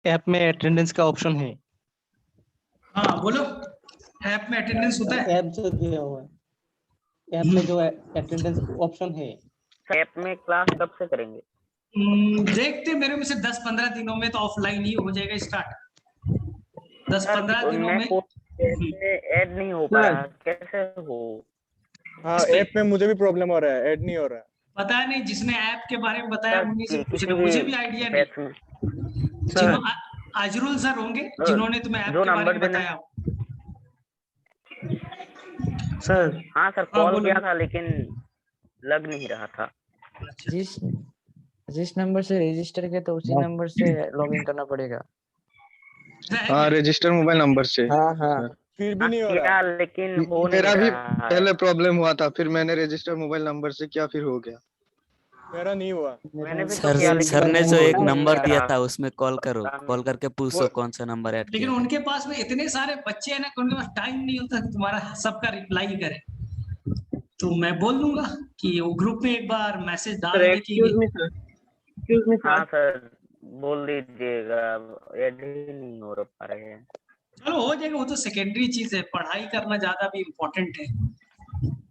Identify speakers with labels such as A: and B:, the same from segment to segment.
A: App में attendance का option है।
B: हाँ बोलो, ऐप में अटेंडेंस होता है?
A: ऐप जो दिया हुआ है, ऐप में जो अटेंडेंस ऑप्शन है।
C: ऐप में क्लास कब से करेंगे?
B: देखते मेरे में से 10-15 दिनों में तो ऑफलाइन ही हो जाएगा स्टार्ट। 10-15 दिनों में
C: ऐड नहीं हो पा रहा, कैसे हो?
D: हाँ, ऐप में मुझे भी प्रॉब्लम हो रहा है, ऐड नहीं हो रहा है।
B: पता नहीं, जिसने ऐप के बारे में बताया उन्हीं से
C: किसी
B: पूछना,
C: भी
B: मुझे भी आइडिया नहीं। अजरुल सर होंगे जिन्होंने तुम्हें ऐप के बारे में बताया।
C: सर हाँ सर, कॉल किया था लेकिन लग नहीं रहा था।
E: जिस नंबर से रजिस्टर किया तो उसी नंबर से लॉगिन करना पड़ेगा।
D: हाँ, रजिस्टर मोबाइल नंबर से।
E: हाँ
D: फिर भी नहीं हो रहा,
C: लेकिन हो नहीं
D: मेरा भी
C: रहा है।
D: पहले प्रॉब्लम हुआ था, फिर मैंने रजिस्टर मोबाइल नंबर से किया, फिर हो गया। मेरा नहीं हुआ।
C: मैंने भी
F: सर
C: तो किया,
F: सर ने
C: लेकिन
F: जो एक
C: हो नहीं
F: नंबर दिया
C: रहा।
F: था उसमें कॉल करो, कॉल करके पूछो कौन सा नंबर ऐड
B: लेकिन
F: किया।
B: उनके पास में इतने सारे बच्चे हैं ना कि उनके पास टाइम नहीं होता कि तुम्हारा सबका रिप्लाई करे। तो मैं बोल दूंगा कि वो ग्रुप में एक बार मैसेज डाल दे कि
C: हाँ सर, बोल दीजिएगा, ऐड ही नहीं हो पा रहे हैं।
B: चलो हो जाएगा, वो तो सेकेंडरी चीज है, पढ़ाई करना ज्यादा भी इम्पोर्टेंट है।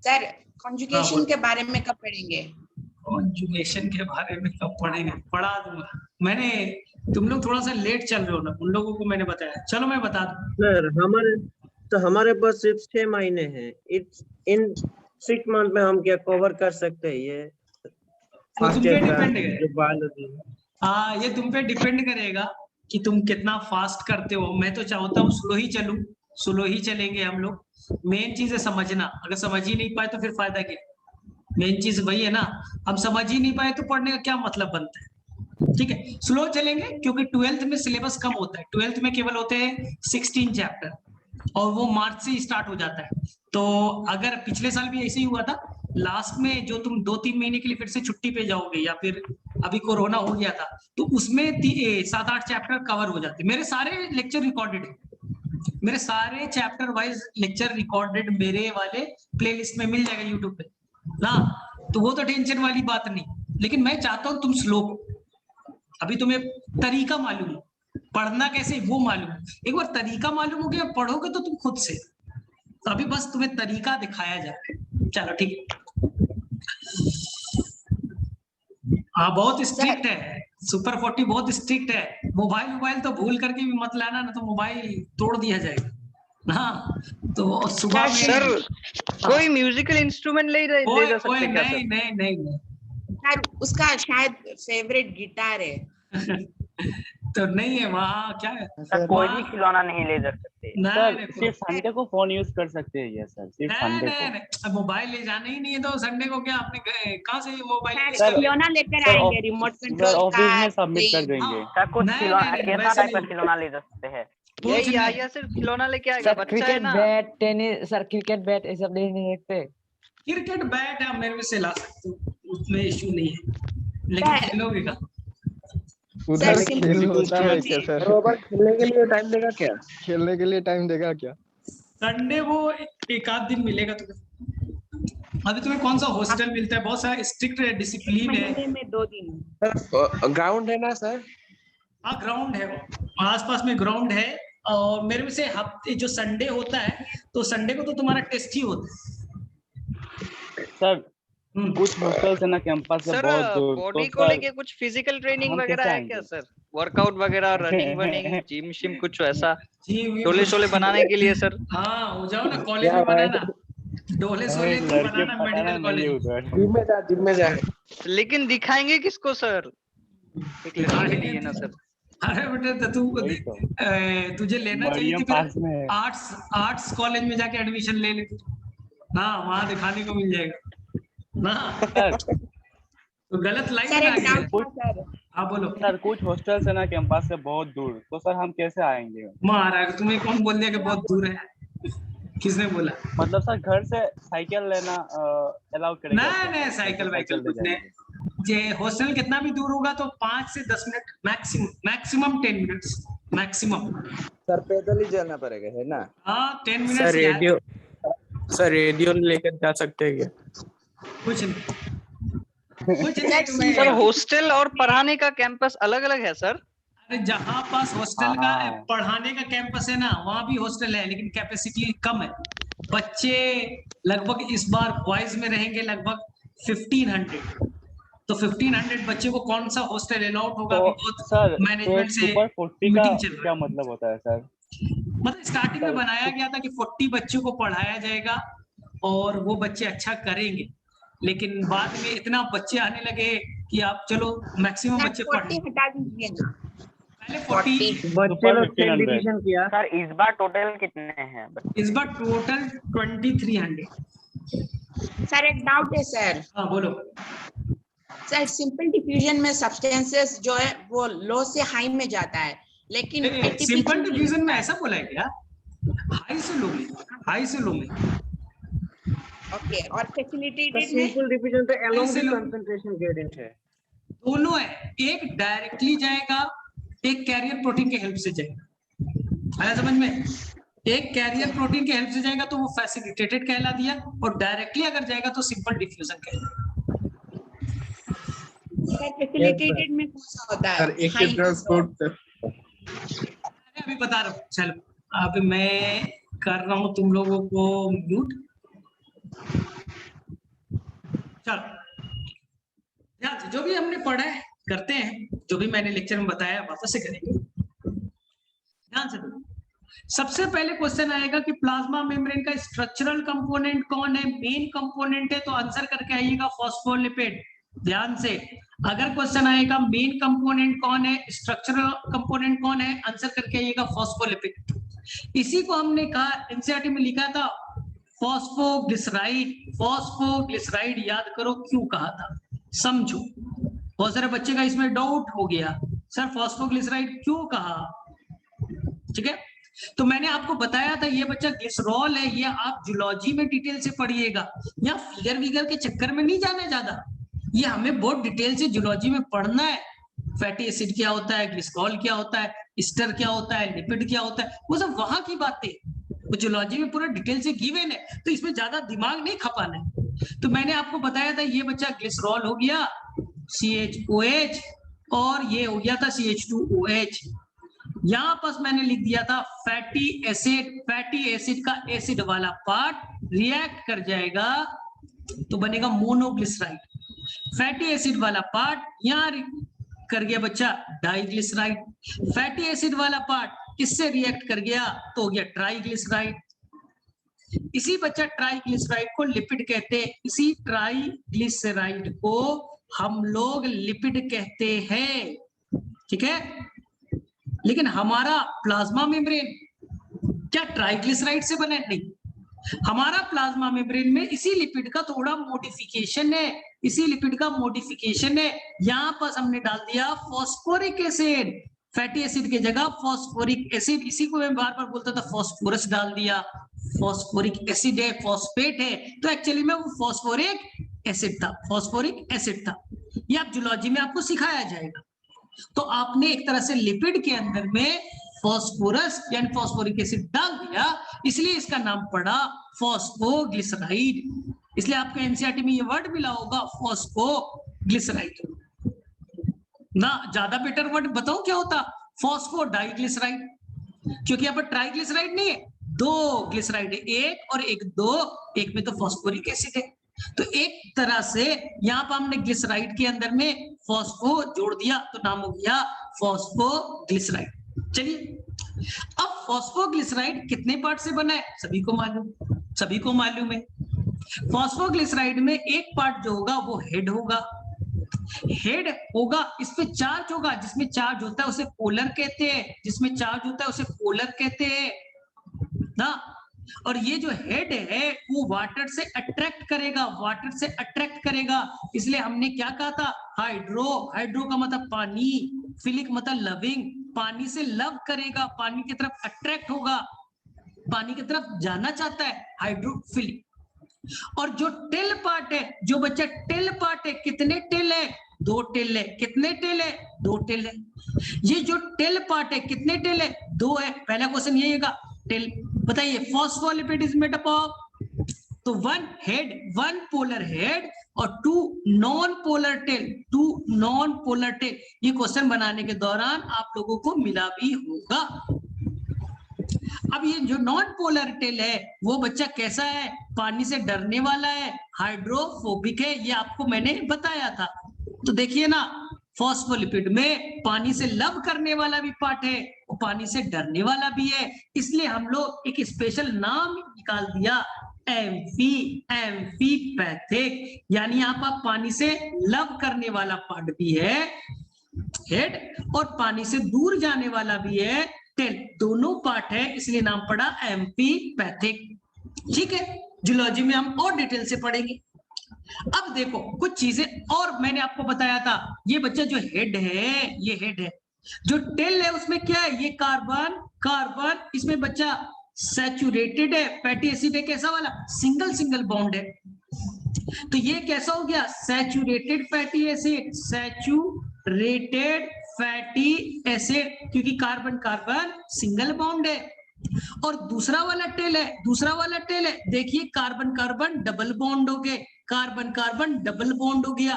G: सर कॉन्जुगेशन के बारे में कब पढ़ेंगे?
B: कॉन्जुगेशन के बारे में कब पढ़ेंगे? पढ़ा दूंगा मैंने। तुम लोग थोड़ा सा लेट चल रहे हो ना, उन लोगों को मैंने बताया। चलो मैं बता दूं।
H: सर हमारे पास सिर्फ 6 महीने हैं। इन 6 मंथ में हम क्या कवर कर सकते हैं? ये
B: तुम पे डिपेंड है।
H: जो बायोलॉजी है।
B: हाँ, ये तुम पे डिपेंड करेगा कि तुम कितना फास्ट करते हो। मैं तो चाहता हूँ स्लो ही चलूं, स्लो ही चलेंगे हम लोग। मेन चीज है समझना, अगर समझ ही नहीं पाए तो फिर फायदा क्या? मेन चीज वही है ना, हम समझ ही नहीं पाए तो पढ़ने का क्या मतलब बनता है? ठीक है, स्लो चलेंगे क्योंकि 12th में सिलेबस कम होता है। 12th में केवल होते हैं 16 चैप्टर और वो मार्च से स्टार्ट हो जाता है। तो अगर पिछले साल भी ऐसे ही हुआ था, लास्ट में जो तुम 2-3 महीने के लिए फिर से छुट्टी पे जाओगे या फिर अभी कोरोना हो गया था, तो उसमें 7-8 चैप्टर कवर हो जाते। मेरे सारे लेक्चर रिकॉर्डेड है, मेरे सारे चैप्टर वाइज लेक्चर रिकॉर्डेड मेरे वाले प्लेलिस्ट में मिल जाएगा यूट्यूब पे ना। तो वो तो टेंशन वाली बात नहीं, लेकिन मैं चाहता हूँ तुम स्लो हो। अभी तुम्हें तरीका मालूम हो, पढ़ना कैसे वो मालूम है। एक बार तरीका मालूम हो गया, पढ़ोगे तो तुम खुद से। तो अभी बस तुम्हें तरीका दिखाया जा रहा है। चलो ठीक। हाँ, बहुत स्ट्रिक्ट है, सुपर 40 बहुत स्ट्रिक्ट है। मोबाइल तो भूल करके भी मत लाना, ना तो मोबाइल तोड़ दिया जाएगा। हाँ, तो सुबह में
I: सर कोई म्यूजिकल इंस्ट्रूमेंट ले जा सकते हैं क्या सर?
B: नहीं
G: सर उसका शायद फेवरेट गिटार है।
B: तो नहीं है वहाँ, क्या है
C: सर कोई भी खिलौना नहीं ले जा सकते
B: सर,
J: सिर्फ संडे को फोन यूज कर सकते हैं। यस सर, सिर्फ संडे को।
B: नहीं, मोबाइल ले जाना ही नहीं है तो संडे को क्या आपने कहाँ से मोबाइल?
G: खिलौना लेकर आएंगे, रिमोट कंट्रोल का।
J: ऑफिस में सबमिट कर देंगे।
C: सर कुछ खिलौना, कैसा टाइप का खिलौना ले जा सकते हैं?
I: यही आया सिर्फ खिलौना लेके आएगा, बच्चा है ना।
E: Bat, tennis, sir cricket bat ये सब ले नहीं सकते।
B: क्रिकेट बैट आप मेरे में से ला सकते हो, उसमें इशू नहीं है, लेकिन खेलोगे का
D: उधर खेल होता है क्या सर?
H: खेलने के लिए टाइम देगा क्या?
D: खेलने के लिए टाइम देगा क्या?
B: संडे वो एक आध दिन मिलेगा तुम्हें। अभी तुम्हें कौन सा हॉस्टल मिलता है? बहुत सारा स्ट्रिक्ट डिसिप्लिन है।
G: में 2 दिन
H: ग्राउंड है ना सर?
B: हाँ, ग्राउंड है, आसपास में ग्राउंड है। और मेरे में से हफ्ते जो संडे होता है, तो संडे को तो तुम्हारा टेस्ट ही होता है
J: सर। कुछ हॉस्टल्स है ना कैंपस से बहुत दूर,
I: बॉडी
J: तो
I: को लेके कुछ फिजिकल ट्रेनिंग वगैरह है क्या सर? वर्कआउट वगैरह, रनिंग वनिंग, जिम शिम कुछ ऐसा डोले बनाने के लिए सर?
B: हाँ, हो जाओ ना, कॉलेज में बनाना डोले सोले तो बनाना, मेडिकल कॉलेज।
H: जिम में जा।
I: लेकिन दिखाएंगे किसको सर? एक लड़की के लिए ना सर।
B: अरे बेटा, तुझे लेना चाहिए थी फिर आर्ट्स कॉलेज में जाके एडमिशन ले ले ना, वहाँ दिखाने को मिल जाएगा ना। तो गलत लाइन में आ गया। हाँ बोलो
J: सर, कुछ हॉस्टल्स है ना कैंपस से बहुत दूर, तो सर हम कैसे आएंगे?
B: महाराज, तुम्हें कौन बोल दिया कि बहुत दूर है? किसने बोला?
J: मतलब सर घर से साइकिल लेना अलाउ करेगा?
B: नहीं, साइकिल कुछ नहीं। जे हॉस्टल कितना भी दूर होगा तो 5 से 10 minute maximum 10 minutes maximum.
H: Sir पैदल ही जाना पड़ेगा है ना?
B: हाँ, 10 मिनट।
H: सर रेडियो लेकर जा सकते हैं क्या?
B: कुछ नहीं।
I: सर हॉस्टल और पढ़ाने का कैंपस अलग अलग है सर?
B: अरे जहाँ पास हॉस्टल का
J: हाँ।
B: पढ़ाने का कैंपस है ना, वहां भी हॉस्टल है, लेकिन कैपेसिटी कम है। बच्चे लगभग इस बार बॉयज में रहेंगे लगभग 1500, तो 1500 बच्चे को कौन सा हॉस्टल अलॉट होगा?
J: तो
B: बहुत
J: सर
B: मैनेजमेंट से
J: सुपर 40 का
B: मीटिंग चल रहा
J: क्या
B: है।
J: मतलब होता है सर?
B: मतलब स्टार्टिंग में बनाया गया था कि 40 बच्चों को पढ़ाया जाएगा और वो बच्चे अच्छा करेंगे, लेकिन बाद में इतना बच्चे आने लगे कि आप चलो मैक्सिमम बच्चे पढ़
G: 40 हटा दीजिए ना।
B: पहले 40,
H: बच्चे लोग
J: सुपर 1500।
H: डिवीजन किया।
C: सर इस बार टोटल कितने हैं बच्चे?
B: इस बार टोटल 2300।
G: सर एक डाउट है सर।
B: हाँ बोलो।
G: सर सिंपल डिफ्यूजन में सब्सटेंसेस जो है वो लो से हाई में जाता है, लेकिन ATP
B: सिंपल
G: क्यों
B: डिफ्यूजन में
G: नहीं
B: ऐसा बोला है क्या? हाई से लो में, हाई से लो में।
G: ओके, और फैसिलिटेटेड में
H: सिंपल डिवीजन तो अलोंग
B: ऐसे
H: द
B: लोग-
H: कंसंट्रेशन ग्रेडियंट है।
B: दोनों है, एक डायरेक्टली जाएगा, एक कैरियर प्रोटीन के हेल्प से जाएगा। आया समझ में? एक कैरियर प्रोटीन के हेल्प से जाएगा तो वो फैसिलिटेटेड कहला दिया, और डायरेक्टली अगर जाएगा तो सिंपल डिफ्यूजन कहला।
G: सर फैसिलिटेटेड में कौन सा होता है? High-
B: अभी बता रहा हूँ, चलो अब मैं कर रहा हूँ तुम लोगों को म्यूट। चलो ध्यान से, जो भी हमने पढ़ा है करते हैं, जो भी मैंने लेक्चर में बताया वापस से करेंगे। ध्यान से देखो, सबसे पहले क्वेश्चन आएगा कि प्लाज्मा मेम्ब्रेन का स्ट्रक्चरल कंपोनेंट कौन है? मेन कंपोनेंट है तो आंसर करके आइएगा फॉस्फोलिपिड। ध्यान से, अगर क्वेश्चन आएगा मेन कंपोनेंट कौन है, स्ट्रक्चरल कंपोनेंट कौन है, आंसर करके आइएगा फॉस्फोलिपिड। इसी को हमने कहा, एनसीईआरटी में लिखा था फॉस्फोग्लिसराइड। फॉस्फोग्लिसराइड याद करो क्यों कहा था, समझो। बहुत सारे बच्चे का इसमें डाउट हो गया, सर फॉस्फोग्लिसराइड क्यों कहा? ठीक है, तो मैंने आपको बताया था ये बच्चा ग्लिसरॉल है, ये आप जूलॉजी में डिटेल से पढ़िएगा, यहाँ फिगर विगर के चक्कर में नहीं जाना ज्यादा, ये हमें बहुत डिटेल से जूलॉजी में पढ़ना है। फैटी एसिड क्या होता है, ग्लिसरॉल क्या होता है, ईस्टर क्या होता है, लिपिड क्या होता है, वो सब वहां की बातें, वो जूलॉजी में पूरा डिटेल से गिवन है, तो इसमें ज्यादा दिमाग नहीं खपाना है। तो मैंने आपको बताया था ये बच्चा ग्लिसरॉल हो गया CHOH, और ये हो गया था CH2OH। यहां पास मैंने लिख दिया था फैटी एसिड। फैटी एसिड का एसिड वाला पार्ट रिएक्ट कर जाएगा तो बनेगा मोनोग्लिसराइड। फैटी एसिड वाला पार्ट यहां कर गया बच्चा डाइग्लिसराइड। फैटी एसिड वाला पार्ट किससे रिएक्ट कर गया तो हो गया ट्राइग्लिसराइड। इसी बच्चा ट्राइग्लिसराइड को लिपिड कहते हैं, इसी ट्राइग्लिसराइड को हम लोग लिपिड कहते हैं। ठीक है, लेकिन हमारा प्लाज्मा मेम्ब्रेन क्या ट्राइग्लिसराइड से बना है? नहीं, हमारा प्लाज्मा मेम्ब्रेन में इसी लिपिड का थोड़ा मॉडिफिकेशन है, इसी लिपिड का मॉडिफिकेशन है। यहां पर हमने डाल दिया फॉस्फोरिक एसिड, फैटी एसिड की जगह फॉस्फोरिक एसिड, इसी को मैं बार बार बोलता था फॉस्फोरस डाल दिया, फॉस्फोरिक एसिड है, फॉस्फेट है, तो एक्चुअली में वो फॉस्फोरिक एसिड था, फॉस्फोरिक एसिड था। ये आप जूलॉजी में आपको सिखाया जाएगा। तो आपने एक तरह से लिपिड के अंदर में फॉस्फोरस यानी फॉस्फोरिक एसिड डाल दिया, इसलिए इसका नाम पड़ा फॉस्फोग्लिसराइड। इसलिए आपको एनसीईआरटी में ये वर्ड मिला होगा फॉस्फोग्लिसराइड ना। ज्यादा बेटर वर्ड बताओ क्या होता, फॉस्फोडाइग्लिसराइड, क्योंकि यहाँ पर ट्राइग्लिसराइड नहीं है, दो ग्लिसराइड है, एक और एक दो, एक में तो फॉस्फोरिक एसिड है। तो एक तरह से यहाँ पर हमने ग्लिसराइड के अंदर में फॉस्फो जोड़ दिया तो नाम हो गया फॉस्फोग्लिसराइड। चलिए, अब फॉस्फोग्लिसराइड कितने पार्ट से बना है सभी को मालूम, सभी को मालूम है। फॉस्फोग्लिसराइड में एक पार्ट जो होगा वो हेड होगा, हेड होगा, इस पे चार्ज होगा, जिसमें चार्ज होता है उसे पोलर कहते हैं, जिसमें चार्ज होता है उसे पोलर कहते हैं ना। और ये जो हेड है वो वाटर से अट्रैक्ट करेगा, वाटर से अट्रैक्ट करेगा, इसलिए हमने क्या कहा था हाइड्रो, हाइड्रो का मतलब पानी, फिलिक मतलब लविंग, पानी से लव करेगा, पानी की तरफ अट्रैक्ट होगा, पानी की तरफ जाना चाहता है, हाइड्रोफिलिक। और जो टेल पार्ट है, जो बच्चा टेल पार्ट है, कितने टेल है? दो टेल है। कितने टेल है? दो टेल है। ये जो टेल पार्ट है कितने टेल है? दो है। पहला क्वेश्चन यही है, टेल बताइए phospholipid is made up of, तो one head, one polar head और two non polar tail, two non polar tail, ये क्वेश्चन बनाने के दौरान आप लोगों को मिला भी होगा। अब ये जो नॉन पोलर टेल है वो बच्चा कैसा है, पानी से डरने वाला है, हाइड्रोफोबिक है, ये आपको मैंने बताया था। तो देखिए ना, फॉस्फोलिपिड में पानी से लव करने वाला भी पार्ट है और पानी से डरने वाला भी है, इसलिए हम लोग एक स्पेशल नाम निकाल दिया, एम्फीपैथिक। यानी यहाँ पर पानी से लव करने वाला पार्ट भी है हेड और पानी से दूर जाने वाला भी है टेल, दोनों पार्ट है, इसलिए नाम पड़ा एम्फीपैथिक। ठीक है, जूलॉजी में हम और डिटेल से पढ़ेंगे। अब देखो कुछ चीजें और मैंने आपको बताया था, ये बच्चा जो हेड है, ये हेड है, जो टेल है उसमें क्या है, ये कार्बन कार्बन, इसमें बच्चा सैचुरेटेड है, फैटी एसिड है, कैसा वाला, सिंगल सिंगल बॉन्ड है। तो ये कैसा हो गया, saturated fatty acid, saturated fatty acid, क्योंकि कार्बन कार्बन सिंगल बॉन्ड है। और दूसरा वाला टेल है, दूसरा वाला टेल है, देखिए कार्बन कार्बन डबल बॉन्ड हो गए, कार्बन कार्बन डबल बॉन्ड हो गया।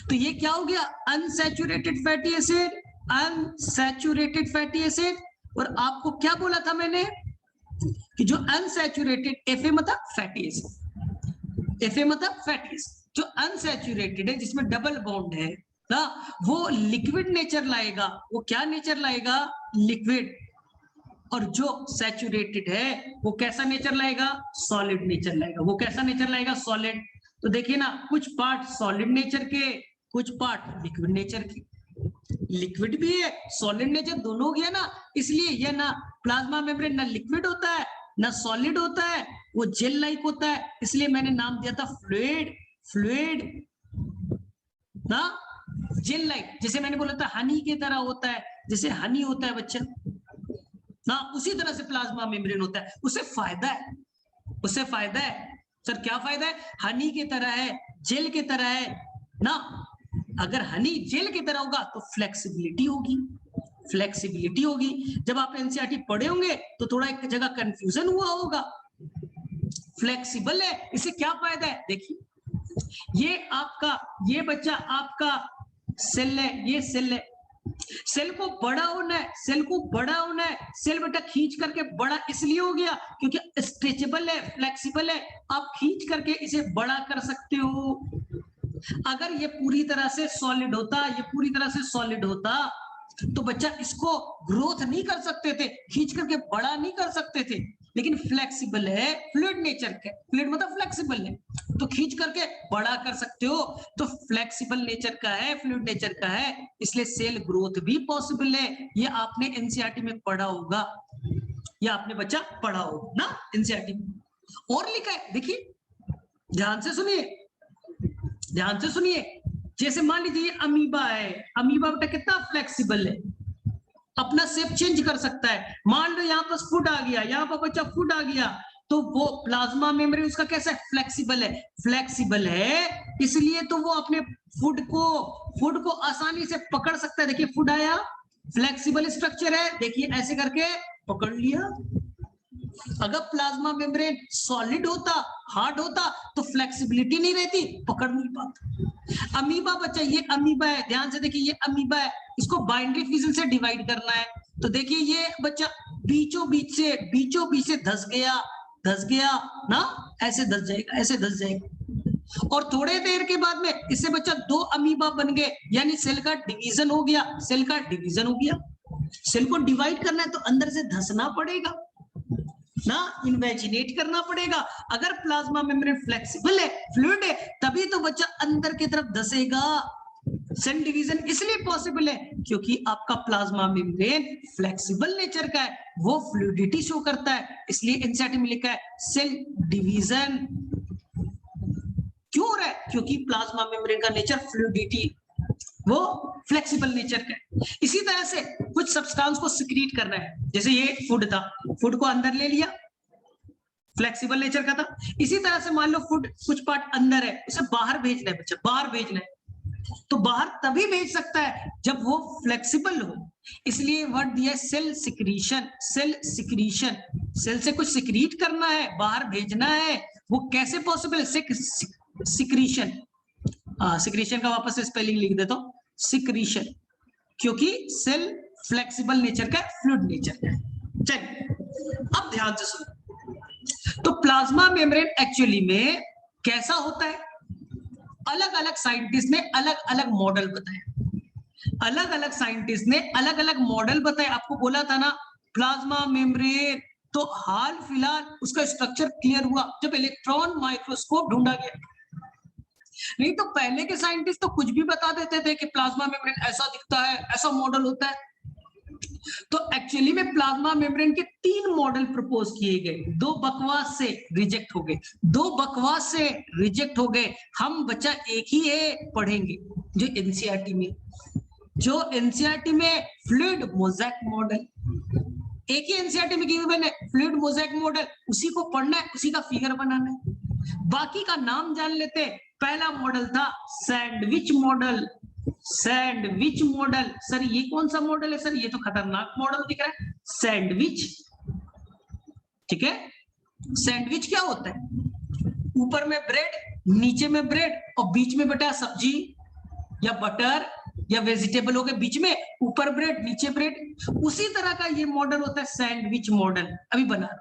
B: तो ये क्या हो गया, unsaturated fatty acid, unsaturated fatty acid. और आपको क्या बोला था मैंने कि जो अनसैचुरेटेड, एफ मतलब फैटी एसिड, एफ मतलब फैटी एसिड, जो अनसैचुरेटेड है जिसमें डबल बॉन्ड है ना, वो लिक्विड नेचर लाएगा। वो क्या नेचर लाएगा, लिक्विड। और जो सैचुरेटेड है वो कैसा नेचर लाएगा, सॉलिड नेचर लाएगा। वो कैसा नेचर लाएगा, सॉलिड। तो देखिए ना, कुछ पार्ट सॉलिड नेचर के, कुछ पार्ट लिक्विड नेचर के, लिक्विड भी है सॉलिड नेचर दोनों हो गया ना। इसलिए यह ना प्लाज्मा मेम्ब्रेन ना लिक्विड होता है ना सॉलिड होता है, वो जेल लाइक होता है, इसलिए मैंने नाम दिया था फ्लूइड, फ्लूइड ना, जेल लाइक। जैसे मैंने बोला था हनी की तरह होता है, जैसे हनी होता है बच्चा ना, उसी तरह से प्लाज्मा मेम्ब्रेन होता है। उससे फायदा है, उससे फायदा है। सर क्या फायदा है, हनी की तरह है, जेल की तरह है ना। अगर हनी जेल की तरह होगा तो फ्लेक्सिबिलिटी होगी, फ्लेक्सिबिलिटी होगी। जब आप एनसीईआरटी पढ़े होंगे तो थोड़ा एक जगह कंफ्यूजन हुआ होगा। फ्लेक्सिबल है, इससे क्या फायदा है, देखिए ये आपका, ये बच्चा आपका सेल है, ये सेल है, सेल को बड़ा होना है, सेल को बड़ा होना है, सेल बेटा खींच करके बड़ा इसलिए हो गया क्योंकि स्ट्रेचेबल है, फ्लेक्सिबल है, आप खींच करके इसे बड़ा कर सकते हो। अगर ये पूरी तरह से सॉलिड होता, ये पूरी तरह से सॉलिड होता तो बच्चा इसको ग्रोथ नहीं कर सकते थे, खींच करके बड़ा नहीं कर सकते थे। लेकिन फ्लेक्सिबल है, फ्लूइड नेचर के, फ्लूइड मतलब फ्लेक्सिबल है, तो खींच करके बड़ा कर सकते हो। तो फ्लेक्सिबल नेचर का है, फ्लूइड नेचर का है, इसलिए सेल ग्रोथ भी पॉसिबल है। ये आपने एनसीईआरटी में पढ़ा होगा, ये आपने बच्चा पढ़ा होगा ना एनसीईआरटी में। और लिखा है, देखिए ध्यान से सुनिए, ध्यान से सुनिए। जैसे मान लीजिए ये अमीबा है, अमीबा बेटा कितना फ्लेक्सिबल है, अपना शेप चेंज कर सकता है। मान लो यहाँ पर फूड आ गया, यहाँ पर बच्चा फूड आ गया, तो वो प्लाज्मा मेम्ब्रेन उसका कैसा है, फ्लेक्सिबल है, फ्लेक्सिबल है, इसलिए तो वो अपने फूड को आसानी से पकड़ सकता है। देखिए फूड आया, फ्लेक्सिबल स्ट्रक्चर है, देखिए ऐसे करके पकड़ लिया। अगर प्लाज्मा मेम्ब्रेन सॉलिड होता, हार्ड होता, तो फ्लेक्सिबिलिटी नहीं रहती, पकड़ नहीं पाता। अमीबा बच्चा, ये अमीबा है, ध्यान से देखिए, ये अमीबा है, इसको बाइंडरी फिजन से डिवाइड करना है। तो देखिए ये बच्चा बीचों बीच से धस गया ना, ऐसे धस जाएगा, ऐसे धस जाएगा। और थोड़े देर के बाद में इससे बच्चा दो अमीबा बन गए, यानी सेल का डिवीजन हो गया, सेल का डिवीजन हो गया। सेल को डिवाइड करना है तो अंदर से धसना पड़ेगा ना, इन्वेजिनेट करना पड़ेगा। अगर प्लाज्मा मेम्ब्रेन फ्लेक्सिबल है, फ्लूइड है, तभी तो बच्चा अंदर की तरफ धसेगा। सेल डिवीजन इसलिए पॉसिबल है क्योंकि आपका प्लाज्मा मेम्ब्रेन फ्लेक्सिबल नेचर का है, वो फ्लूइडिटी शो करता है। इसलिए एनसीईआरटी में लिखा है सेल डिवीजन क्यों हो रहा है, क्योंकि प्लाज्मा मेम्ब्रेन का नेचर फ्लूइडिटी, वो फ्लेक्सिबल नेचर का है। इसी तरह से कुछ सब्सटेंस को सिक्रीट करना है, जैसे ये फूड था, फूड को अंदर ले लिया, फ्लेक्सिबल नेचर का था। इसी तरह से मान लो फूड कुछ पार्ट अंदर है, उसे बाहर भेजना है बच्चा, बाहर भेजना है, तो बाहर तभी भेज सकता है जब वो फ्लेक्सिबल हो। इसलिए वर्ड दिया cell secretion, cell secretion, cell से कुछ सिक्रीट करना है, बाहर भेजना है, वो कैसे पॉसिबल है? सिक्रीशन, सिक्रीशन का वापस से स्पेलिंग लिख देता हूं, सिक्रीशन, क्योंकि सेल फ्लेक्सिबल नेचर का, फ्लूइड नेचर का। चलिए अब ध्यान से सुनो। तो प्लाज्मा मेम्ब्रेन एक्चुअली में कैसा होता है? अलग अलग साइंटिस्ट ने अलग अलग मॉडल बताए, अलग अलग साइंटिस्ट ने अलग अलग मॉडल बताए। आपको बोला था ना प्लाज्मा मेम्ब्रेन, तो हाल फिलहाल उसका स्ट्रक्चर क्लियर हुआ जब इलेक्ट्रॉन माइक्रोस्कोप ढूंढा गया। नहीं तो पहले के साइंटिस्ट तो कुछ भी बता देते थे कि प्लाज्मा मेम्ब्रेन ऐसा दिखता है, ऐसा मॉडल होता है। तो एक्चुअली में प्लाज्मा मेम्ब्रेन के 3 मॉडल प्रपोज किए गए, 2 बकवास से रिजेक्ट हो गए, 2 बकवास से रिजेक्ट हो गए। हम बच्चा एक ही है पढ़ेंगे जो एनसीईआरटी में, जो एनसीईआरटी में फ्लूइड मोज़ेक मॉडल, एक ही एनसीईआरटी में गिवन है फ्लूइड मोज़ेक मॉडल, उसी को पढ़ना है, उसी का फिगर बनाना है। बाकी का नाम जान लेते। पहला मॉडल था sandwich model. Sandwich model, sir ये कौन सा मॉडल है सर? ये तो खतरनाक मॉडल दिख रहा है, सैंडविच। ठीक है, सैंडविच क्या होता है? ऊपर में ब्रेड, नीचे में ब्रेड और बीच में बेटा सब्जी या बटर या वेजिटेबल हो गए, बीच में ऊपर ब्रेड नीचे ब्रेड। उसी तरह का ये मॉडल होता है सैंडविच मॉडल। अभी बना रहा हूं।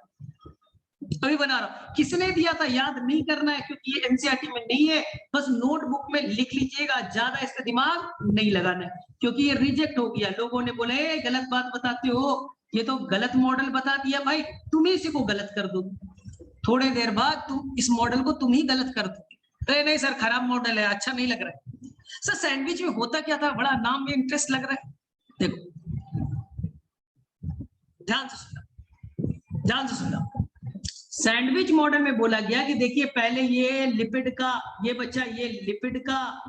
B: किसने दिया था याद नहीं करना है क्योंकि ये एनसीईआरटी में नहीं है, बस नोटबुक में लिख लीजिएगा, ज्यादा इसका दिमाग नहीं लगाना है क्योंकि ये रिजेक्ट हो गया। लोगों ने बोला गलत बात बताते हो, ये तो गलत मॉडल बता दिया भाई, तुम ही इसी को गलत कर दो। थोड़े देर बाद तुम इस मॉडल को तुम ही गलत कर दो। अरे नहीं सर खराब मॉडल है, अच्छा नहीं लग रहा है। सर सैंडविच में होता क्या था? बड़ा नाम में इंटरेस्ट लग रहा है। देखो ध्यान से सुनना। सैंडविच मॉडल में बोला गया कि देखिए पहले ये लिपिड का, ये बच्चा ये लिपिड का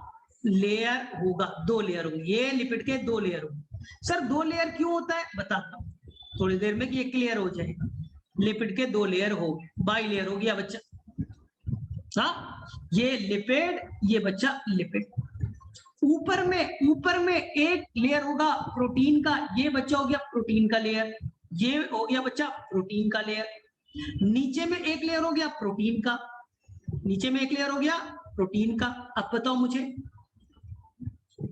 B: लेयर होगा, 2 लेयर होंगे, ये लिपिड के 2 लेयर होंगे। सर 2 लेयर क्यों होता है बताता हूँ थोड़ी देर में कि ये क्लियर हो जाएगा। लिपिड के 2 लेयर हो गए, बाई लेयर हो गया बच्चा। हाँ, ये लिपिड, ये बच्चा लिपिड। ऊपर में एक लेयर होगा प्रोटीन का, ये बच्चा हो गया प्रोटीन का लेयर, ये हो गया बच्चा प्रोटीन का लेयर। नीचे में एक लेयर हो गया प्रोटीन का, नीचे में एक लेयर हो गया प्रोटीन का। अब बताओ मुझे,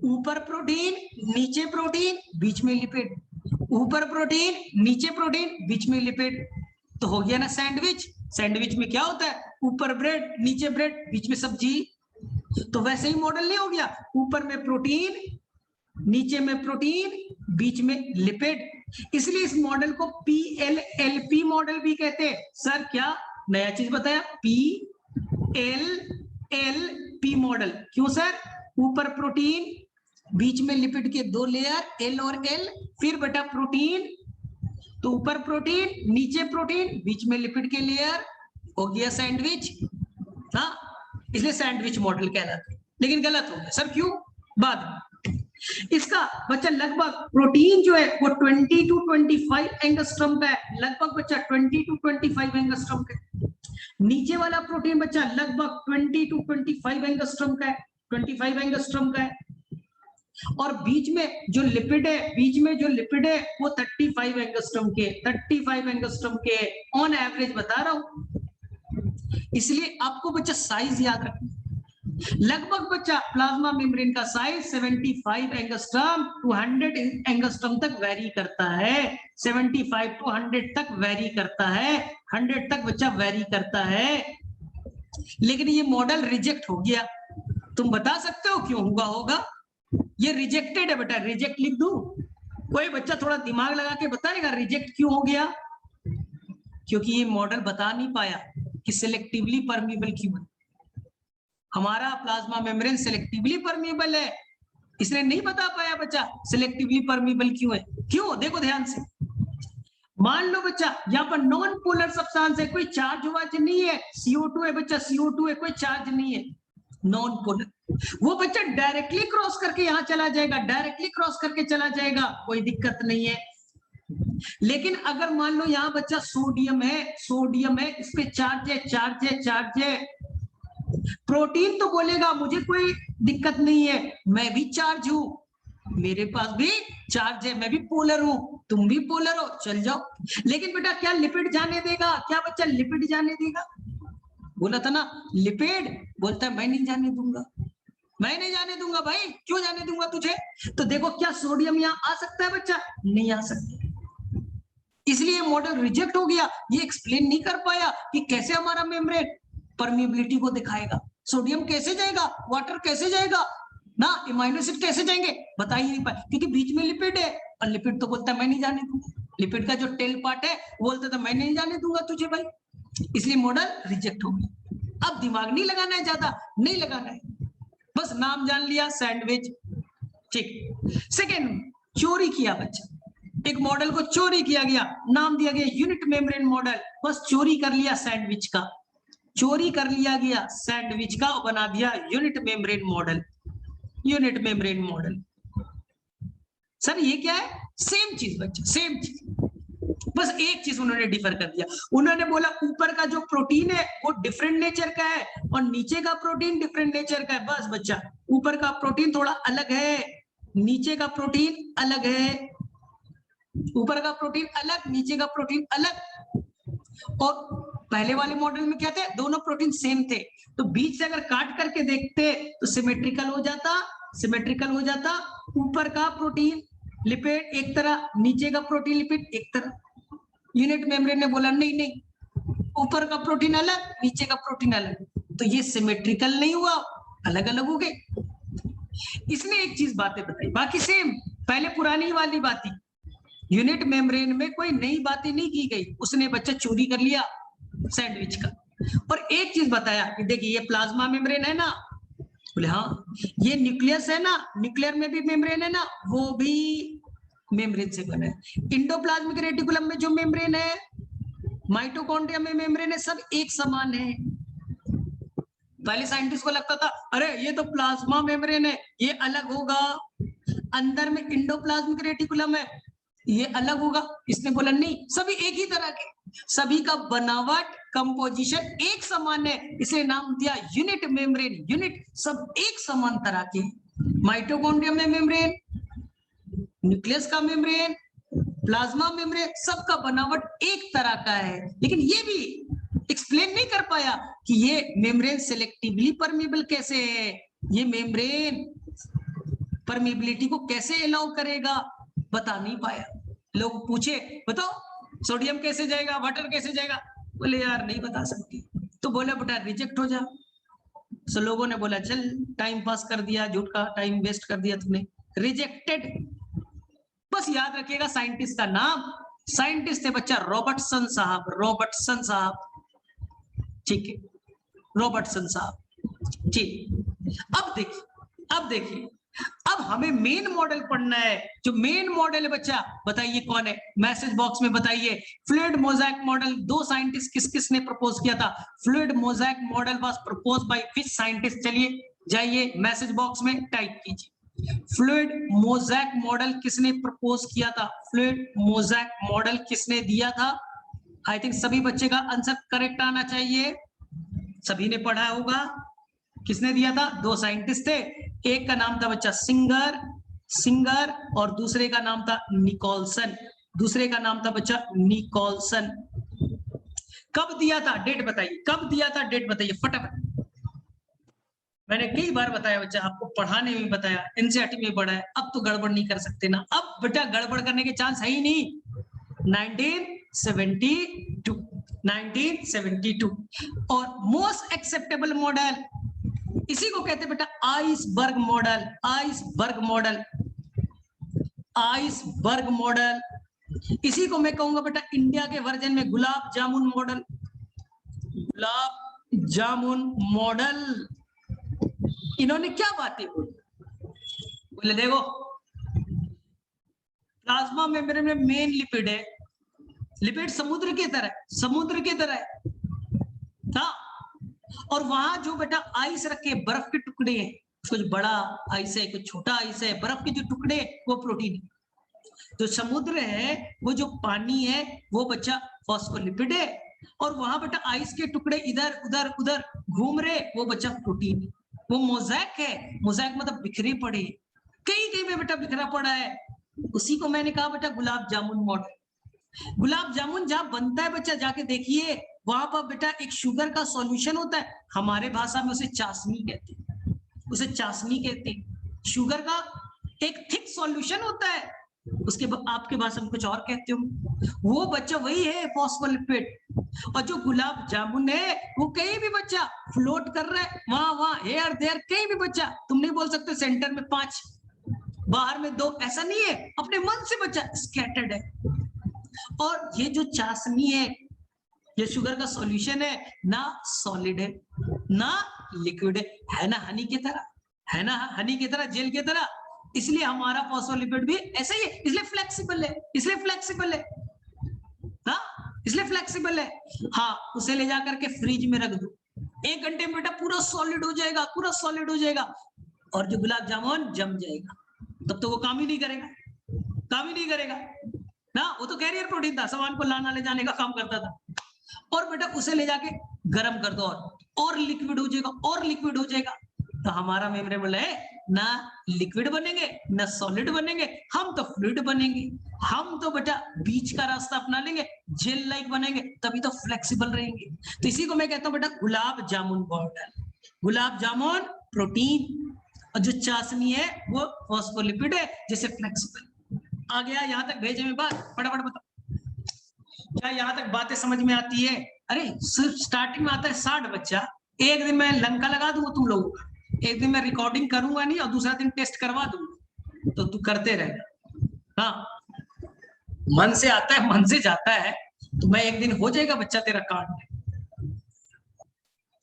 B: ऊपर प्रोटीन नीचे प्रोटीन बीच में लिपिड, ऊपर प्रोटीन नीचे प्रोटीन बीच में लिपिड, तो हो गया ना सैंडविच। सैंडविच में क्या होता है? ऊपर ब्रेड नीचे ब्रेड बीच में सब्जी। तो वैसे ही मॉडल नहीं हो गया, ऊपर में प्रोटीन नीचे में प्रोटीन बीच में लिपिड। इसलिए इस मॉडल को PLLP मॉडल भी कहते हैं। सर क्या नया चीज बताया? PLLP model. क्यों सर? ऊपर प्रोटीन बीच में लिपिड के 2 लेयर L और L, फिर बेटा प्रोटीन, तो ऊपर प्रोटीन नीचे प्रोटीन बीच में लिपिड के लेयर, हो गया सैंडविच। हाँ, इसलिए सैंडविच मॉडल कहलाता है। लेकिन गलत हो गया सर, क्यों? बाद इसका बच्चा लगभग प्रोटीन जो है वो 20 to 25 एंगस्ट्रॉम का है, लगभग बच्चा 20 to 25 एंगस्ट्रॉम का है। नीचे वाला प्रोटीन बच्चा लगभग 20 to 25 एंगस्ट्रॉम का है, 25 एंगस्ट्रॉम का है। और बीच में जो लिपिड है, वो 35 एंगस्ट्रॉम के, 35 एंगस्ट्रॉम के ऑन एवरेज बता रहा हूं। इसलिए आपको बच्चा साइज याद रखना। लगभग बच्चा प्लाज्मा मेम्ब्रेन का साइज 75 एंगस्ट्रॉम टू 100 एंगस्ट्रॉम तक वेरी करता है। 75 to 100 तक वेरी करता है, 100 तक बच्चा वेरी करता है। लेकिन ये मॉडल रिजेक्ट हो गया। तुम बता सकते हो क्यों हुआ होगा? ये रिजेक्टेड है बेटा, रिजेक्ट लिख दूं? कोई बच्चा थोड़ा दिमाग लगा के बताएगा रिजेक्ट क्यों हो गया? क्योंकि ये मॉडल बता नहीं पाया कि सिलेक्टिवली परमीबल क्यों है। हमारा प्लाज्मा मेम्ब्रेन सिलेक्टिवली परमीबल है, इसने नहीं बता पाया बच्चा सिलेक्टिवली परमीबल क्यों है। क्यों? देखो ध्यान से। मान लो बच्चा यहाँ पर नॉन पोलर सब्सटेंस है, कोई चार्ज वार्ज नहीं है, CO2 है बच्चा, CO2 है, कोई चार्ज नहीं है, नॉन पोलर। वो बच्चा डायरेक्टली क्रॉस करके यहाँ चला जाएगा, डायरेक्टली क्रॉस करके चला जाएगा, कोई दिक्कत नहीं है। लेकिन अगर मान लो यहाँ बच्चा सोडियम है, इस पे चार्ज है। प्रोटीन तो बोलेगा मुझे कोई दिक्कत नहीं है, मैं भी चार्ज हूं, मेरे पास भी चार्ज है, मैं भी पोलर हूं, तुम भी पोलर हो, चल जाओ। लेकिन बेटा क्या लिपिड जाने देगा? क्या बच्चा लिपिड जाने देगा? बोला था ना लिपिड, बोलता है मैं नहीं जाने दूंगा, मैं नहीं जाने दूंगा भाई, क्यों जाने दूंगा तुझे? तो देखो क्या सोडियम यहाँ आ सकता है बच्चा? नहीं आ सकता, इसलिए मॉडल रिजेक्ट हो गया। ये एक्सप्लेन नहीं कर पाया कि कैसे हमारा मेम्ब्रेन परमिबिलिटी को दिखाएगा, सोडियम कैसे जाएगा, वाटर कैसे जाएगा ना, एमाइनो एसिड कैसे जाएंगे, बता ही नहीं पाए, क्योंकि बीच में लिपिड है और लिपिड तो बोलता है मैं नहीं जाने दूंगा। लिपिड का जो टेल पार्ट है बोलता था मैं नहीं जाने दूंगा तुझे भाई, इसलिए मॉडल रिजेक्ट हो गया। अब दिमाग नहीं लगाना है, ज्यादा नहीं लगाना है, बस नाम जान लिया सैंडविच, ठीक। सेकेंड, चोरी किया बच्चा, एक मॉडल को चोरी किया गया, नाम दिया गया यूनिट मेम्ब्रेन मॉडल, बस चोरी कर लिया सैंडविच का, चोरी कर लिया गया सैंडविच का और बना दिया unit membrane model, unit membrane model. Sir ये क्या है? सेम चीज बच्चा, सेम चीज, बस एक चीज उन्होंने डिफर कर दिया, उन्होंने बोला ऊपर का जो प्रोटीन है वो डिफरेंट नेचर का है और नीचे का प्रोटीन डिफरेंट नेचर का है। बस बच्चा, ऊपर का प्रोटीन थोड़ा अलग है, नीचे का प्रोटीन अलग है, ऊपर का प्रोटीन अलग, नीचे का प्रोटीन अलग। और पहले वाले मॉडल में क्या थे? दोनों प्रोटीन सेम थे, तो बीच से अगर काट करके देखते तो सिमेट्रिकल हो जाता, सिमेट्रिकल हो जाता, ऊपर का प्रोटीन लिपिड एक तरह, नीचे का प्रोटीन लिपिड एक तरह। यूनिट मेम्ब्रेन ने बोला नहीं नहीं, ऊपर का प्रोटीन अलग, नीचे का प्रोटीन अलग, तो ये सिमेट्रिकल नहीं हुआ, अलग अलग हो गए। इसने एक चीज बातें बताई, बाकी सेम, पहले पुरानी वाली बात थी, यूनिट मेम्ब्रेन में कोई नई बातें नहीं की गई, उसने बच्चा चोरी कर लिया सैंडविच का। और एक चीज बताया कि देखिए ये प्लाज्मा मेम्ब्रेन है ना, बोले हाँ, ये न्यूक्लियस है ना, न्यूक्लियर में भी मेम्ब्रेन है ना, वो भी मेम्ब्रेन से बना है। इंडोप्लाज्मिक रेटिकुलम में जो मेम्ब्रेन है, माइटोकॉन्ड्रिया में मेम्ब्रेन है, सब एक समान है। पहले साइंटिस्ट को लगता था अरे ये तो प्लाज्मा मेम्ब्रेन है, ये अलग होगा, अंदर में इंडोप्लाज्मिक रेटिकुलम है, ये अलग होगा। इसने बोला नहीं, सभी एक ही तरह के, सभी का बनावट, कंपोजिशन एक समान है, इसलिए नाम दिया यूनिट मेम्ब्रेन। यूनिट, सब एक समान तरह के, माइटोकॉन्ड्रिया में मेम्ब्रेन, न्यूक्लियस का मेम्ब्रेन, प्लाज्मा मेम्ब्रेन, सबका बनावट एक तरह का है। लेकिन ये भी एक्सप्लेन नहीं कर पाया कि ये मेम्ब्रेन सिलेक्टिवली परमिएबल कैसे है, ये मेम्ब्रेन परमिएबिलिटी को कैसे अलाउ करेगा, बता नहीं पाया। लोग पूछे बताओ सोडियम कैसे जाएगा, वाटर कैसे जाएगा, बोले यार नहीं बता सकती, तो बोले बेटा रिजेक्ट हो जा। सो लोगों ने बोला चल टाइम पास कर दिया, झूठ का टाइम वेस्ट कर दिया तुमने, रिजेक्टेड। बस याद रखिएगा साइंटिस्ट का नाम, साइंटिस्ट थे बच्चा रॉबर्टसन साहब, रॉबर्टसन साहब, ठीक है, रॉबर्टसन साहब, ठीक। अब देखिए अब हमें मेन मॉडल पढ़ना है। जो मेन मॉडल है बच्चा, बताइए कौन है, मैसेज बॉक्स में बताइए। फ्लूइड मोज़ेक मॉडल, दो साइंटिस्ट किस किस ने प्रपोज किया था? Fluid mosaic model was propose by which scientist? चलिए जाइए मैसेज बॉक्स में टाइप कीजिए, फ्लूइड मोज़ेक मॉडल किसने प्रपोज किया था? फ्लूइड मोज़ेक मॉडल किसने दिया था? आई थिंक सभी बच्चे का आंसर करेक्ट आना चाहिए, सभी ने पढ़ा होगा। किसने दिया था? दो साइंटिस्ट थे, एक का नाम था बच्चा सिंगर और दूसरे का नाम था निकोलसन, दूसरे का नाम था बच्चा निकोलसन। कब दिया था? डेट बताइए, कब दिया था? डेट बताइए फटाफट। मैंने कई बार बताया बच्चा, आपको पढ़ाने में बताया, एनसीईआरटी में पढ़ा है, अब तो गड़बड़ नहीं कर सकते ना, अब बेटा गड़बड़ करने के चांस है ही नहीं। 1972 और मोस्ट एक्सेप्टेबल मॉडल इसी को कहते हैं बेटा iceberg model, iceberg model, iceberg model. इसी को मैं कहूंगा बेटा इंडिया के वर्जन में गुलाब जामुन मॉडल, गुलाब जामुन मॉडल। इन्होंने क्या बातें बोली? बोले देखो प्लाज्मा मेम्ब्रेन में मेन लिपिड है, लिपिड समुद्र की तरह, समुद्र की तरह था, और वहां जो बेटा आइस रखे, बर्फ के टुकड़े हैं, कुछ बड़ा आइस है, कुछ छोटा आइस है, बर्फ के जो टुकड़े वो प्रोटीन है। जो समुद्र है, वो जो पानी है, वो बच्चा फॉस्फोलिपिड है, और वहां बेटा आइस के टुकड़े इधर उधर उधर घूम रहे, वो बच्चा प्रोटीन है। वो मोज़ेक है, मोज़ेक मतलब बिखरे पड़े, कई कई में बेटा बिखरा पड़ा है। उसी को मैंने कहा बेटा गुलाब जामुन मॉडल। गुलाब जामुन जहां बनता है बच्चा, जाके देखिए वहां पर बेटा एक शुगर का सॉल्यूशन होता है, हमारे भाषा में उसे चाशनी कहते हैं, उसे चाशनी कहते हैं। शुगर का एक थिक सॉल्यूशन होता है, उसके आपके भाषा में कुछ और कहते हो। वो बच्चा वही है फॉस्फोलिपिड। और जो गुलाब जामुन है वो कहीं भी बच्चा फ्लोट कर रहा है, वहां हेयर देयर, कहीं भी बच्चा, तुम नहीं बोल सकते सेंटर में 5 बाहर में 2, ऐसा नहीं है, अपने मन से बच्चा स्कैटर्ड है। और ये जो चाशनी है, ये शुगर का सॉल्यूशन है, ना सॉलिड है ना लिक्विड है ना हनी की तरह, है ना हनी की तरह, जेल की तरह। इसलिए हमारा फॉस्फोलिपिड भी ऐसा ही है, इसलिए फ्लेक्सिबल है, इसलिए फ्लेक्सिबल है, हाँ इसलिए फ्लेक्सिबल है। हाँ, उसे ले जाकर के फ्रिज में रख दो, 1 घंटे में बेटा पूरा सॉलिड हो जाएगा, पूरा सॉलिड हो जाएगा, और जो गुलाब जामुन जम जाएगा। तब तो वो काम ही नहीं करेगा, काम ही नहीं करेगा ना, वो तो कैरियर प्रोटीन था, सामान को लाना ले जाने का काम करता था। और बेटा उसे ले जाके गर्म कर दो और लिक्विड हो जाएगा, और लिक्विड हो जाएगा। तो हमारा मेमोरेबल है ना, लिक्विड बनेंगे ना सॉलिड बनेंगे, हम तो फ्लूइड बनेंगे, हम तो बेटा बीच का रास्ता अपना लेंगे, जेल लाइक बनेंगे, तभी तो फ्लेक्सिबल रहेंगे। तो इसी को मैं कहता हूं बेटा गुलाब जामुन बॉर्डर, गुलाब जामुन प्रोटीन, और जो चाशनी है वो फॉस्फोलिपिड है, जैसे फ्लेक्सिबल। आ गया यहाँ तक भेजे में बात? फटाफट बताओ, क्या यहाँ तक बातें समझ में आती है? अरे सिर्फ स्टार्टिंग में आता है 60 बच्चा, एक दिन मैं लंका लगा दूंगा तुम लोगों का, एक दिन मैं रिकॉर्डिंग करूंगा नहीं और दूसरा दिन टेस्ट करवा दूंगा, तो तू करते रहेगा। हाँ, मन से आता है, मन से जाता है, तो मैं एक दिन हो जाएगा बच्चा तेरा कांड,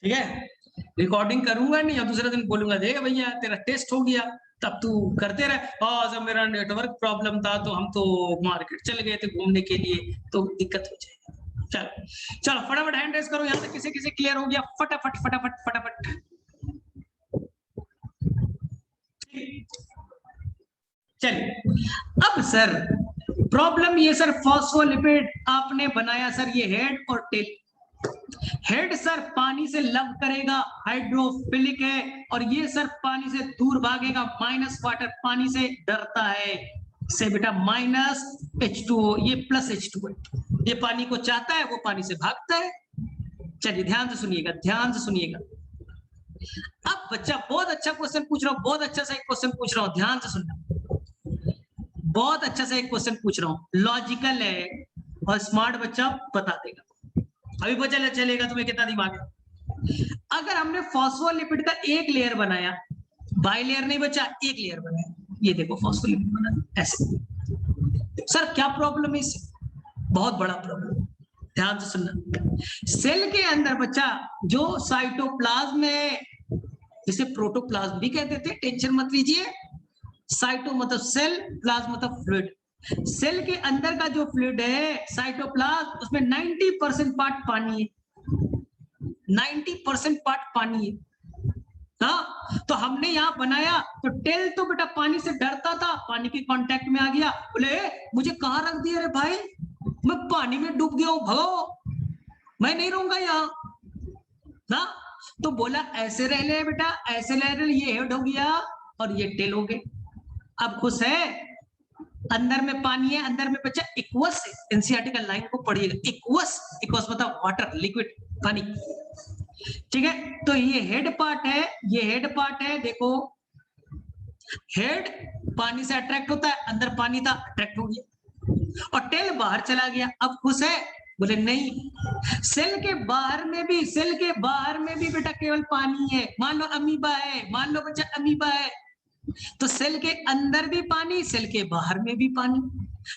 B: ठीक है? रिकॉर्डिंग करूंगा नहीं और दूसरे दिन बोलूंगा देख भैया तेरा टेस्ट हो गया, तब तू करते रहे। जब मेरा नेटवर्क प्रॉब्लम था तो हम तो मार्केट चले गए थे घूमने के लिए, तो दिक्कत हो जाएगी। चलो चलो फटाफट हैंड रेस करो, यहाँ तक किसी किसी क्लियर हो गया? फटाफट फटाफट फटाफट। चलिए, अब सर प्रॉब्लम ये सर फॉस्फोलिपिड आपने बनाया सर, ये हेड और टेल। हेड सर पानी से लव करेगा, हाइड्रोफिलिक है, और ये सर पानी से दूर भागेगा, माइनस वाटर, पानी से डरता है, से बेटा माइनस H2O, ये प्लस H2O है, ये पानी को चाहता है, वो पानी से भागता है। चलिए ध्यान से सुनिएगा, ध्यान से सुनिएगा। अब बच्चा बहुत अच्छा क्वेश्चन पूछ रहा हूं, बहुत अच्छा सा एक क्वेश्चन पूछ रहा हूं, ध्यान से सुनना, बहुत अच्छा सा एक क्वेश्चन पूछ रहा हूं, लॉजिकल है और स्मार्ट बच्चा बता देगा। अभी पता चलेगा तुम्हें कितना दिमाग है। अगर हमने फॉस्फोलिपिड का एक लेयर बनाया, बाई लेयर नहीं बचा, एक लेयर बनाया, ये देखो फॉस्फोलिपिड बना ऐसे, सर क्या प्रॉब्लम है इससे? बहुत बड़ा प्रॉब्लम, ध्यान से सुनना। सेल के अंदर बच्चा जो साइटोप्लाज्म है, जिसे प्रोटोप्लाज्म भी कहते थे, टेंशन मत लीजिए। साइटो मतलब सेल, प्लाज्म मतलब फ्लूइड। सेल के अंदर का जो फ्लूइड है साइटोप्लाज्म, उसमें 90% पार्ट पानी है, 90% पार्ट पानी है। हाँ, तो हमने यहाँ बनाया तो टेल तो बेटा पानी से डरता था, पानी के कांटेक्ट में आ गया, बोले मुझे कहाँ रख दिया रे भाई, मैं पानी में डूब गया हूं, भगो, मैं नहीं रहूंगा यहाँ ना। तो बोला ऐसे रह ले बेटा, ऐसे रह ले, ये हेड हो गया और ये टेल हो गए। अब खुश है, अंदर में पानी है, अंदर में बच्चा एक्वस है, एनसीईआरटी का लाइन को पढ़िएगा, एक्वस, एक्वस मतलब वाटर, लिक्विड, पानी, ठीक है। तो ये हेड पार्ट है, ये हेड पार्ट है, देखो हेड पानी से अट्रैक्ट होता है, अंदर पानी था, अट्रैक्ट हो गया, और टेल बाहर चला गया। अब खुश है? बोले नहीं, सेल के बाहर में भी, सेल के बाहर में भी बेटा केवल पानी है। मान लो अमीबा है, मान लो बच्चा अमीबा है, तो सेल के अंदर भी पानी, सेल के बाहर में भी पानी,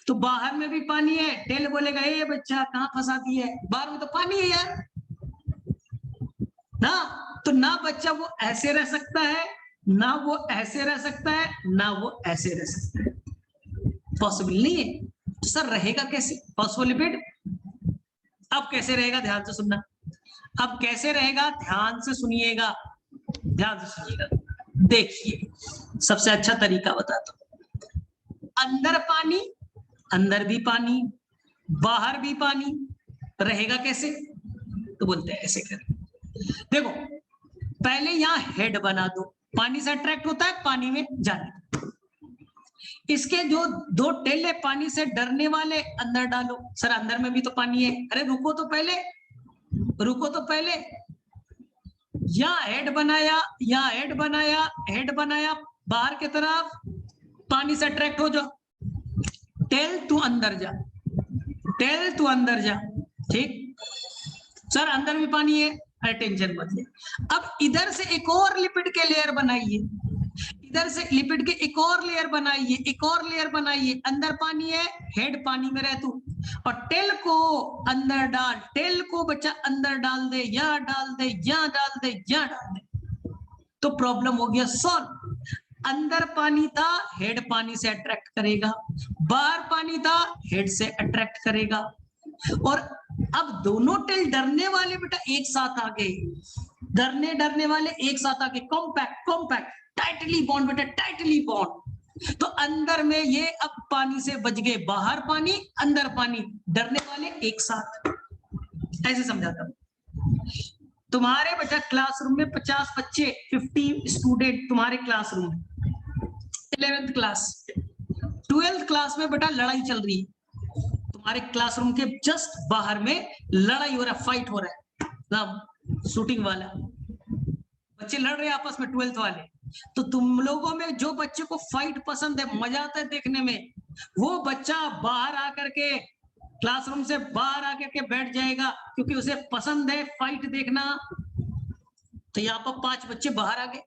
B: तो बाहर में भी पानी है। टेल बोलेगा ये बच्चा कहाँ फंसा दिया है, बाहर में तो पानी है यार ना। तो ना बच्चा वो ऐसे रह सकता है, ना वो ऐसे रह सकता है, ना वो ऐसे रह सकता है, पॉसिबल नहीं है। तो सर रहेगा कैसे फॉस्फोलिपिड? अब कैसे रहेगा, ध्यान से सुनना, अब कैसे रहेगा ध्यान से सुनिएगा, ध्यान से सुनिएगा। देखिए सबसे अच्छा तरीका बताता हूं, अंदर पानी, अंदर भी पानी, बाहर भी पानी, रहेगा कैसे? तो बोलते हैं ऐसे कर, देखो पहले यहां हेड बना दो, पानी से अट्रैक्ट होता है, पानी में जाने दो। इसके जो 2 टेल है पानी से डरने वाले, अंदर डालो। सर अंदर में भी तो पानी है, अरे रुको तो पहले, रुको तो पहले, यहाँ हेड बनाया, यहाँ हेड बनाया, हेड बनाया, बाहर की तरफ पानी से अट्रैक्ट हो जाओ, टेल तू अंदर जा, टेल तू अंदर जा, ठीक सर अंदर भी पानी है, अरे टेंशन मत ले। अब इधर से एक और लिपिड के लेयर बनाइए, इधर से लिपिड के एक और लेयर बनाइए, एक और लेयर बनाइए, अंदर पानी है, हेड पानी में रह तू, और टेल को अंदर डाल, टेल को बच्चा अंदर डाल दे, यहाँ डाल दे, यहाँ डाल दे, यहाँ डाल दे, तो प्रॉब्लम हो गया सॉल्व। अंदर पानी था, हेड पानी से अट्रैक्ट करेगा, बाहर पानी था, हेड से अट्रैक्ट करेगा, और अब दोनों टेल डरने वाले बेटा एक साथ आ गए, डरने वाले एक साथ आ गए, कॉम्पैक्ट कॉम्पैक्ट, टाइटली बॉन्ड बेटा, टाइटली बॉन्ड। तो अंदर में ये अब पानी से बच गए, बाहर पानी अंदर पानी, डरने वाले एक साथ। ऐसे समझाता हूं। तुम्हारे बेटा क्लासरूम में 50 बच्चे, 50 स्टूडेंट तुम्हारे क्लासरूम में, 11th क्लास, 12th क्लास में बेटा लड़ाई चल रही है, तुम्हारे क्लासरूम के जस्ट बाहर में लड़ाई हो रहा है, फाइट हो रहा है ना, शूटिंग वाला, बच्चे लड़ रहे हैं आपस में 12th वाले। तो तुम लोगों में जो बच्चे को फाइट पसंद है, मजा आता है देखने में, वो बच्चा बाहर आकर के, क्लासरूम से बाहर आकर के बैठ जाएगा, क्योंकि उसे पसंद है फाइट देखना। तो यहाँ पर 5 बच्चे बाहर आ गए,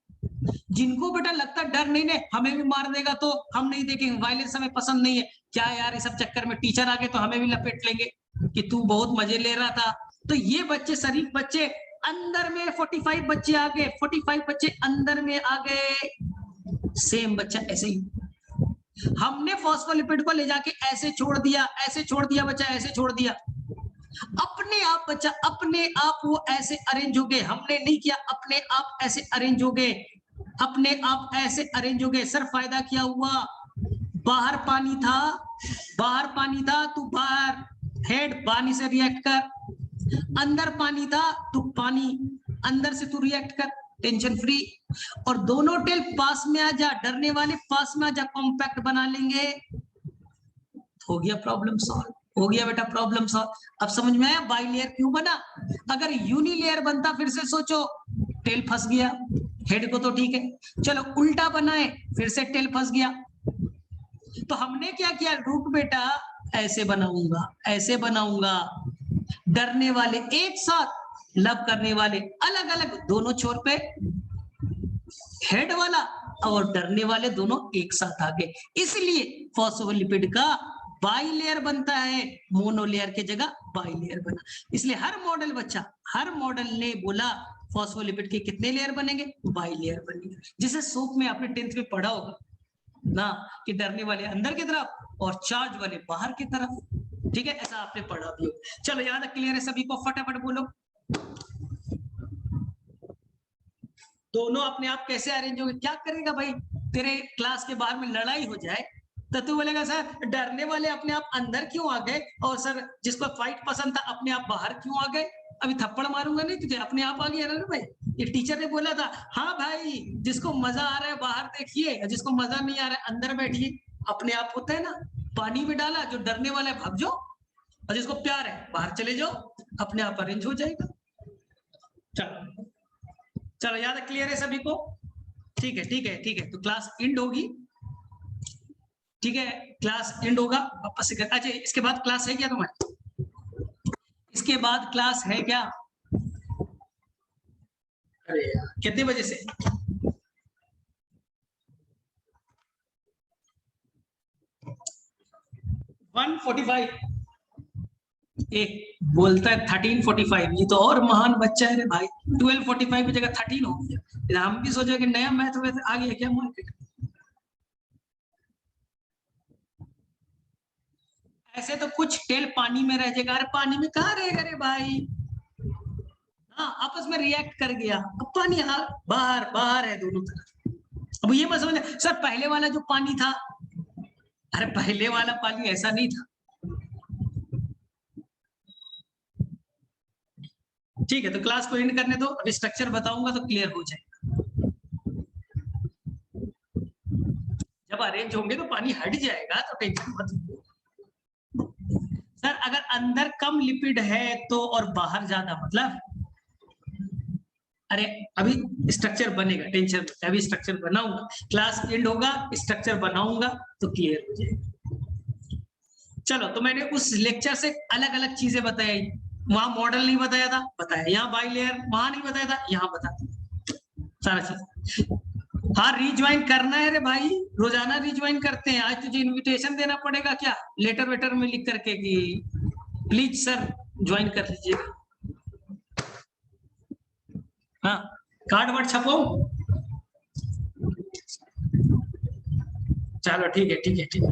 B: जिनको बेटा लगता डर नहीं है हमें भी मार देगा तो हम नहीं देखेंगे, वायलेंस हमें पसंद नहीं है, क्या यार इस सब चक्कर में टीचर आ गए तो हमें भी लपेट लेंगे कि तू बहुत मजे ले रहा था। तो ये बच्चे, शरीफ बच्चे, अंदर में 45 बच्चे आ गए, 45 बच्चे अंदर में आ गए, सेम बच्चा ऐसे ही, हमने फॉस्फोलिपिड को ले जाके ऐसे छोड़ दिया, ऐसे छोड़ दिया बच्चा, ऐसे छोड़ दिया, अपने आप बच्चा, अपने आप वो ऐसे अरेंज हो गए, हमने नहीं किया, अपने आप ऐसे अरेंज हो गए, अपने आप ऐसे अरेंज हो गए। सर फायदा क्या हुआ? बाहर पानी था, बाहर पानी था, तू बाहर हेड पानी से रिएक्ट कर, अंदर पानी था तू पानी अंदर से तू रिएक्ट कर, टेंशन फ्री, और दोनों टेल पास में आ जा, डरने वाले पास में आ जा, कॉम्पैक्ट बना लेंगे, हो गया प्रॉब्लम सॉल्व, हो गया बेटा प्रॉब्लम सॉल्व। अब समझ में आया बाइलेयर क्यों बना? अगर यूनिलेयर बनता, फिर से सोचो, टेल फंस गया, हेड को तो ठीक है, चलो उल्टा बनाए, फिर से टेल फंस गया। तो हमने क्या किया, रूट बेटा ऐसे बनाऊंगा, ऐसे बनाऊंगा, डरने वाले एक साथ, लव करने वाले अलग अलग, दोनों छोर पे हेड वाला और डरने वाले दोनों एक साथ आ गए, इसलिए फॉस्फोलिपिड का बाइलेयर बनता है, मोनोलेयर के जगह बाइलेयर बना। इसलिए हर मॉडल बच्चा, हर मॉडल ने बोला फॉस्फोलिपिड के कितने लेयर बनेंगे, बाइलेयर बनेंगे, जिसे सूप में आपने 10th में पढ़ा होगा ना, कि डरने वाले अंदर की तरफ और चार्ज वाले बाहर की तरफ, ठीक है, ऐसा आपने पढ़ा भी हो। चलो याद क्लियर है सभी को, फटाफट बोलो, दोनों अपने आप कैसे अरेंज होंगे? क्या करेगा भाई, तेरे क्लास के बाहर में लड़ाई हो जाए तो तू बोलेगा सर डरने वाले अपने आप अंदर क्यों आ गए, और सर जिसको फाइट पसंद था अपने आप बाहर क्यों आ गए? अभी थप्पड़ मारूंगा नहीं तुझे, अपने आप आ गया ना भाई, ये टीचर ने बोला था, हाँ भाई जिसको मजा आ रहा है बाहर देखिए, जिसको मजा नहीं आ रहा है अंदर बैठिए, अपने आप होता है ना। पानी में डाला, जो डरने वाला है भाग जाओ, और जिसको प्यार है बाहर चले जाओ, अपने आप अरेंज हो जाएगा। चलो चलो याद क्लियर है सभी को? ठीक है ठीक है ठीक है, तो क्लास एंड होगी, ठीक है, क्लास एंड होगा वापस से। अच्छा इसके बाद क्लास है क्या तुम्हारी? इसके बाद क्लास है क्या? अरे यार कितने बजे से? एक बोलता है 13:45, ये तो और महान बच्चा है रे भाई, 12:45 की जगह 13 हो गया। हम भी सोचे कि नया मैथ वैथ आ गया क्या मार्केट। ऐसे तो कुछ टेल पानी में रह जाएगा, अरे पानी में कहाँ रहेगा रे भाई, हाँ आपस में रिएक्ट कर गया, अब पानी बाहर बाहर है दोनों तरफ। अब ये मत समझ सर पहले वाला जो पानी था, अरे पहले वाला पानी ऐसा नहीं था, ठीक है। तो क्लास को एंड करने दो, अभी स्ट्रक्चर बताऊंगा तो क्लियर हो जाएगा। जब अरेंज होंगे तो पानी हट जाएगा, तो टेंशन मत लो। सर अगर अंदर कम लिपिड है तो और बाहर ज्यादा, मतलब अरे अभी स्ट्रक्चर बनेगा, टेंशन मत, अभी स्ट्रक्चर बनाऊंगा, क्लास एंड होगा स्ट्रक्चर बनाऊंगा तो क्लियर हो जाएगा। चलो तो मैंने उस लेक्चर से अलग अलग चीजें बताई, वहां मॉडल नहीं बताया था, बताया, यहाँ बाई लेयर वहां नहीं बताया था, यहाँ बता सारा चीज। हाँ रिज्वाइन करना है रे भाई, रोजाना रिज्वाइन करते हैं। आज तुझे इनविटेशन देना पड़ेगा क्या, लेटर वेटर में लिख करके कि प्लीज सर ज्वाइन कर लीजिएगा। हाँ कार्ड वर्ड छपो, चलो ठीक है ठीक है ठीक है।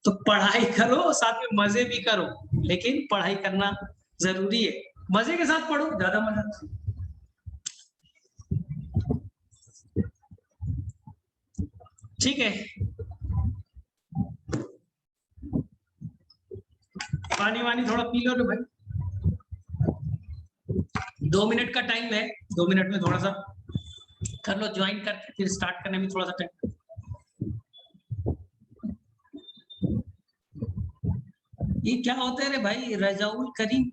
B: तो पढ़ाई करो साथ में मजे भी करो, लेकिन पढ़ाई करना जरूरी है, मजे के साथ पढ़ो, ज्यादा मजा। ठीक है, पानी वानी थोड़ा पी लो रे भाई, 2 मिनट का टाइम है, 2 मिनट में थोड़ा सा कर लो, ज्वाइन करके फिर स्टार्ट करने में थोड़ा सा टाइम। ये क्या होता है रे भाई, रजाउल करीम,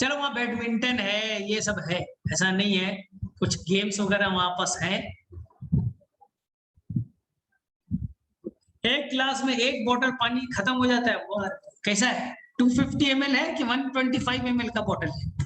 B: चलो वहां बैडमिंटन है, ये सब है, ऐसा नहीं है, कुछ गेम्स वगैरह वहां पास है। एक ग्लास में 1 बोतल पानी खत्म हो जाता है, वो कैसा है, 250 ml है कि 125 ml का बोतल है?